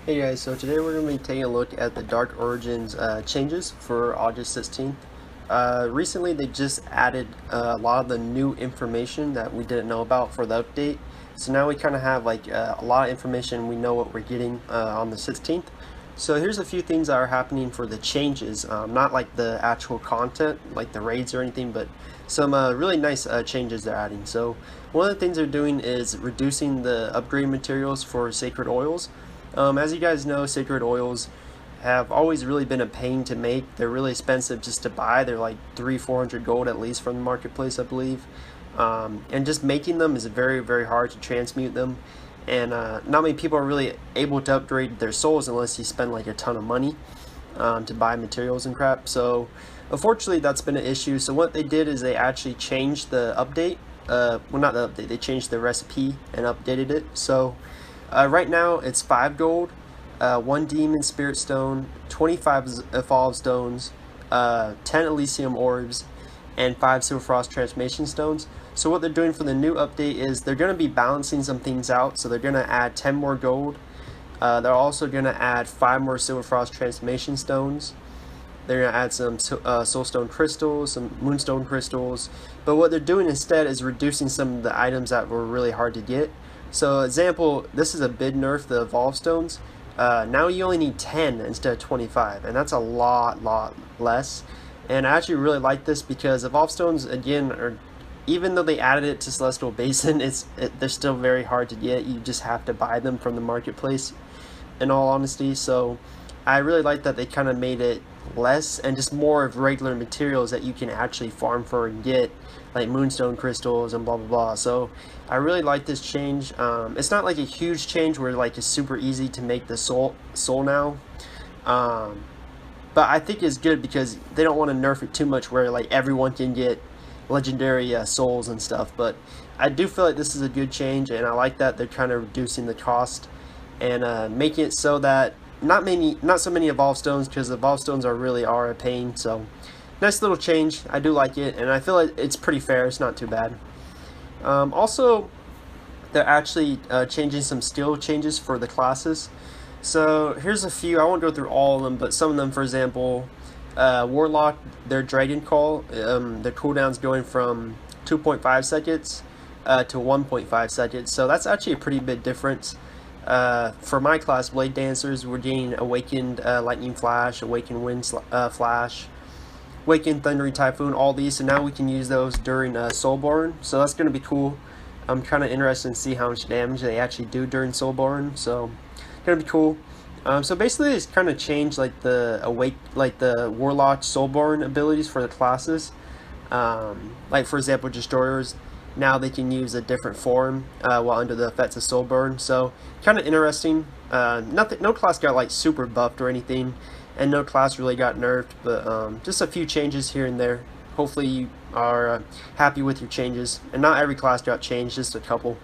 Hey guys, so today we're going to be taking a look at the Dark Origins changes for August 16th. Recently they just added a lot of the new information that we didn't know about for the update. So now we kind of have like a lot of information. We know what we're getting on the 16th. So here's a few things that are happening for the changes, not like the actual content, like the raids or anything, but some really nice changes they're adding. So one of the things they're doing is reducing the upgrade materials for Sacred Oils. As you guys know, Sacred Oils have always really been a pain to make. They're really expensive just to buy. They're like 300-400 gold at least from the marketplace, I believe. And just making them is very, very hard to transmute them. And not many people are really able to upgrade their souls unless you spend like a ton of money to buy materials and crap. So unfortunately that's been an issue. So what they did is they actually changed the update. Well, not the update, they changed the recipe and updated it. So right now it's 5 gold, 1 demon spirit stone, 25 evolved stones, 10 Elysium orbs, and 5 silver frost transformation stones. So what they're doing for the new update is they're going to be balancing some things out. So they're going to add 10 more gold. They're also going to add 5 more silver frost transformation stones. They're going to add some soulstone crystals, some moonstone crystals. But what they're doing instead is reducing some of the items that were really hard to get. So example, this is a bid nerf, the evolve stones. Now you only need 10 instead of 25, and that's a lot less. And I actually really like this because evolve stones, again, are, even though they added it to Celestial Basin, they're still very hard to get. You just have to buy them from the marketplace, in all honesty. So I really like that they kind of made it less and just more of regular materials that you can actually farm for and get, like moonstone crystals and blah blah blah. So I really like this change. It's not like a huge change where like it's super easy to make the soul now, but I think it's good because they don't want to nerf it too much where like everyone can get legendary souls and stuff. But I do feel like this is a good change, and I like that they're kind of reducing the cost and making it so that not so many evolve stones, because evolve stones really are a pain. So nice little change. I do like it, and I feel like it's pretty fair. It's not too bad. Also, they're actually changing some skill changes for the classes. So here's a few. I won't go through all of them, but some of them, for example, Warlock, their Dragon Call, their cooldown's going from 2.5 seconds to 1.5 seconds. So that's actually a pretty big difference. For my class, Blade Dancers, we're getting Awakened Lightning Flash, Awakened Wind Flash, Awakened Thundering Typhoon, all these. So now we can use those during Soulborn. So that's going to be cool. I'm kind of interested in see how much damage they actually do during Soulborn. So going to be cool. So basically, it's kind of changed like the Warlock Soulborn abilities for the classes. Like for example, Destroyers. Now they can use a different form while under the effects of Soulburn. So kind of interesting. No class got like super buffed or anything, and no class really got nerfed. But just a few changes here and there. Hopefully you are happy with your changes. And not every class got changed, just a couple.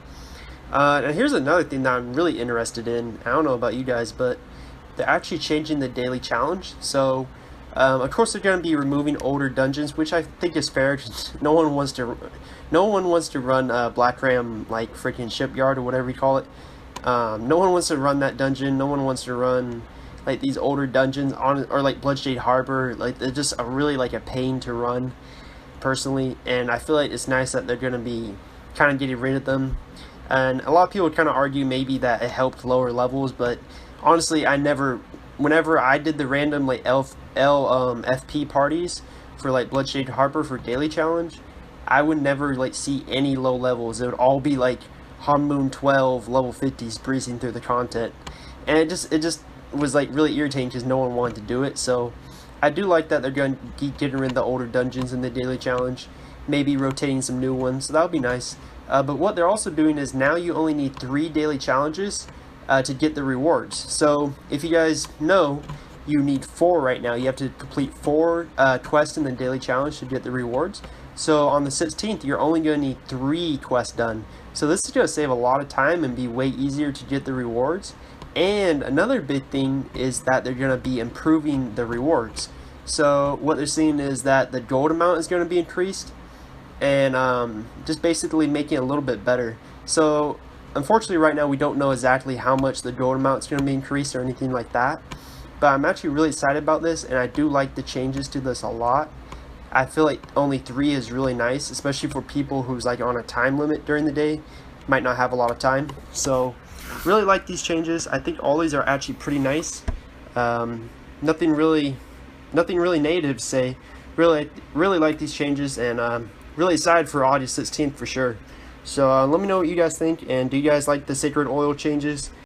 And here's another thing that I'm really interested in. I don't know about you guys, but they're actually changing the daily challenge. So of course they're going to be removing older dungeons, which I think is fair. No one wants to run Black Ram like freaking Shipyard or whatever you call it. No one wants to run that dungeon. No one wants to run like these older dungeons or like Bloodshade Harbor. Like they're just really like a pain to run personally, and I feel like it's nice that they're going to be kind of getting rid of them. And a lot of people would kind of argue maybe that it helped lower levels, but honestly, whenever I did the random like FP parties for like Bloodshade Harbor for daily challenge, I would never like see any low levels. It would all be like Moon 12 level 50s breezing through the content, and it just was like really irritating because no one wanted to do it. So I do like that they're going to keep getting rid of the older dungeons in the daily challenge, maybe rotating some new ones, so that would be nice. But what they're also doing is now you only need 3 daily challenges to get the rewards. So if you guys know, you need 4 right now. You have to complete 4 quests in the daily challenge to get the rewards. So on the 16th, you're only going to need 3 quests done. So this is going to save a lot of time and be way easier to get the rewards. And another big thing is that they're going to be improving the rewards. So what they're seeing is that the gold amount is going to be increased, and just basically making it a little bit better. So unfortunately right now we don't know exactly how much the gold amount is going to be increased or anything like that, but I'm actually really excited about this, and I do like the changes to this a lot. I feel like only 3 is really nice, especially for people who's like on a time limit during the day, might not have a lot of time. So really like these changes. I think all these are actually pretty nice. Nothing really negative to say. Really like these changes, and really excited for August 16th for sure. So let me know what you guys think, and do you guys like the Sacared oil changes?